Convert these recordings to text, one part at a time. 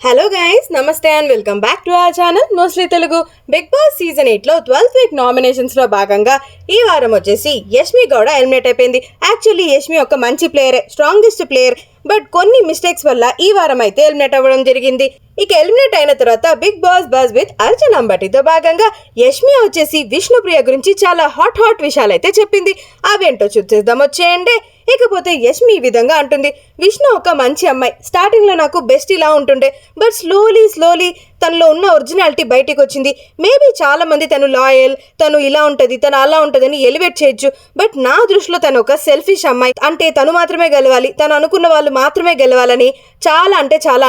Hello guys, నమస్తే and welcome back to our channel mostly Telugu. Bigg Boss season 8లో 12th week నామినేషన్స్లో భాగంగా ఈ వారం వచ్చేసి యష్మి గౌడ ఎలిమినేట్ అయిపోయింది. యాక్చువల్లీ యష్మి ఒక మంచి ప్లేయరే, స్ట్రాంగెస్ట్ ప్లేయర్. బట్ కొన్ని మిస్టేక్స్ వల్ల ఈ వారం అయితే ఎలిమినేట్ అవ్వడం జరిగింది. ఇక ఎలిమినేట్ అయిన తర్వాత Bigg Boss Buzz with Arjun అంబటితో భాగంగా యష్మి వచ్చేసి విష్ణుప్రియ గురించి చాలా హాట్ విషయాలు అయితే చెప్పింది. అవేంటో చూసేద్దాం వచ్చేయండి. ఇకపోతే యష్మి ఈ విధంగా అంటుంది, విష్ణు ఒక మంచి అమ్మాయి, స్టార్టింగ్లో నాకు బెస్ట్ ఇలా ఉంటుండే, బట్ స్లోలీ తనలో ఉన్న ఒరిజినాలిటీ బయటికి వచ్చింది. మేబీ చాలా మంది తను లాయల్, తను ఇలా ఉంటుంది, తను అలా ఉంటుందని ఎలివేట్ చేయొచ్చు. బట్ నా దృష్టిలో తను ఒక సెల్ఫిష్ అమ్మాయి. అంటే తను మాత్రమే గెలవాలి, తను అనుకున్న వాళ్ళు మాత్రమే గెలవాలని చాలా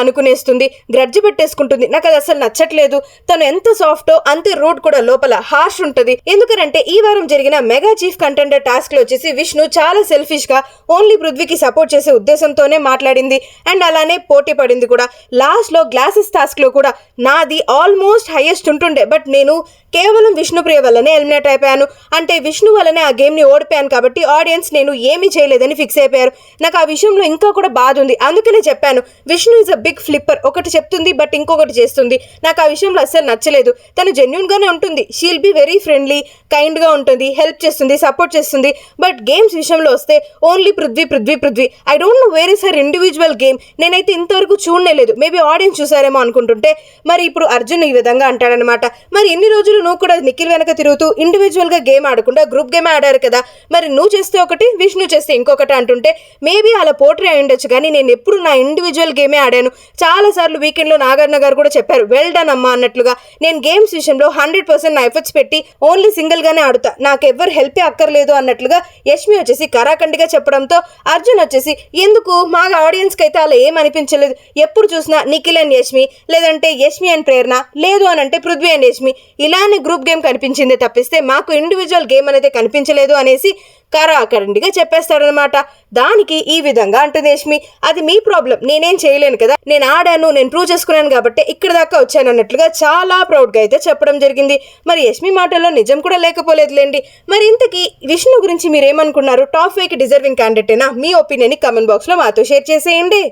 అనుకునేస్తుంది, గ్రడ్జ్ పెట్టేసుకుంటుంది. నాకు అది అసలు నచ్చట్లేదు. తను ఎంత సాఫ్టో అంతే రూడ్ కూడా, లోపల హార్ష్ ఉంటుంది. ఎందుకంటే ఈ వారం జరిగిన మెగా చీఫ్ కంటెండర్ టాస్క్ లో వచ్చేసి విష్ణు చాలా సెల్ఫిష్ గా ఓన్లీ పృథ్వీకి సపోర్ట్ చేసే ఉద్దేశంతోనే మాట్లాడింది అండ్ అలానే పోటీ పడింది కూడా. లాస్ట్ లో గ్లాసెస్ టాస్క్ లో కూడా నాది ఆల్మోస్ట్ హైయెస్ట్ ఉంటుండే, బట్ నేను కేవలం విష్ణుప్రియ వల్లనే ఎలిమినేట్ అయిపోయాను. అంటే విష్ణు వల్లనే ఆ గేమ్ ని ఓడిపోయాను కాబట్టి ఆడియన్స్ నేను ఏమీ చేయలేదని ఫిక్స్ అయిపోయారు. నాకు ఆ విషయంలో ఇంకా కూడా బాధ ఉంది. అందుకనే చెప్పాను, Vishnu is a big flipper. ఒకటి చెప్తుంది బట్ ఇంకొకటి చేస్తుంది. నాకు ఆ విషయంలో అస్సలు నచ్చలేదు. తను జెన్యూన్ గానే ఉంటుంది, she'll be very friendly, kind గా ఉంటుంది, హెల్ప్ చేస్తుంది, సపోర్ట్ చేస్తుంది. బట్ గేమ్స్ విషయంలో వస్తే only Prithvi. I don't know where is her individual game. నేనైతే ఇంతవరకు చూడలేదు. మేబీ ఆడియన్స్ చూసారేమో అనుకుంటుంటే మరి ఇప్పుడు అర్జున్ ఈ విధంగా అంటాడనమాట. మరి ఎన్ని రోజులు నువ్వు కూడా నిఖిల్ వెనక తిరుగుతూ ఇండివిజువల్ గా గేమ్ ఆడకుండా గ్రూప్ గేమ్ ఆడారు కదా, మరి నువ్వు చేస్తే ఒకటి, విష్ణు చేస్తే ఇంకొకటి అంటుంటే మేబీ అలా పోట్రీ అయి ఉండొచ్చు. కానీ నేను ఎప్పుడు నా ఇండివిజువల్ గేమే ఆడాను. చాలా సార్లు వీకెండ్ లో నాగార్జున గారు కూడా చెప్పారు, వెల్ డన్ అమ్మా అన్నట్లుగా. నేను గేమ్స్ విషయంలో 100% నా ఎఫర్ట్స్ పెట్టి ఓన్లీ సింగిల్ గానే ఆడుతా, నాకు ఎవరు హెల్ప్ అక్కర్లేదు అన్నట్లుగా యష్మి వచ్చేసి కరాఖండిగా చెప్పడంతో అర్జున్ వచ్చేసి ఎందుకు మా ఆడియన్స్ కి అయితే అలా ఏం అనిపించలేదు. ఎప్పుడు చూసినా నిఖిల్ అండ్ యష్మి, లేదంటే యష్మి అండ్ ప్రేరణ, లేదు అని అంటే పృథ్వీ అండ్ యష్మి, ఇలానే గ్రూప్ గేమ్ కనిపించిందే తప్పిస్తే మాకు ఇండివిజువల్ గేమ్ అనేది కనిపించలేదు అనేసి కరాఖండిగా చెప్పేస్తాడనమాట. దానికి ఈ విధంగా అంటుంది యష్మి, అది మీ ప్రాబ్లం, నేనేం చేయలేను కదా, నేను ఆడాను, నేను ప్రూవ్ చేసుకున్నాను కాబట్టి ఇక్కడ దాకా వచ్చాను అన్నట్లుగా చాలా ప్రౌడ్గా అయితే చెప్పడం జరిగింది. మరి యష్మి మాటల్లో నిజం కూడా లేకపోలేదులేండి. మరి ఇంతకీ విష్ణు గురించి మీరేమనుకున్నారు? టాప్ 5కి డిజర్వింగ్ క్యాండిడేటేనా? మీ ఒపీనియన్ కామెంట్ బాక్స్లో మాతో షేర్ చేసేయండి.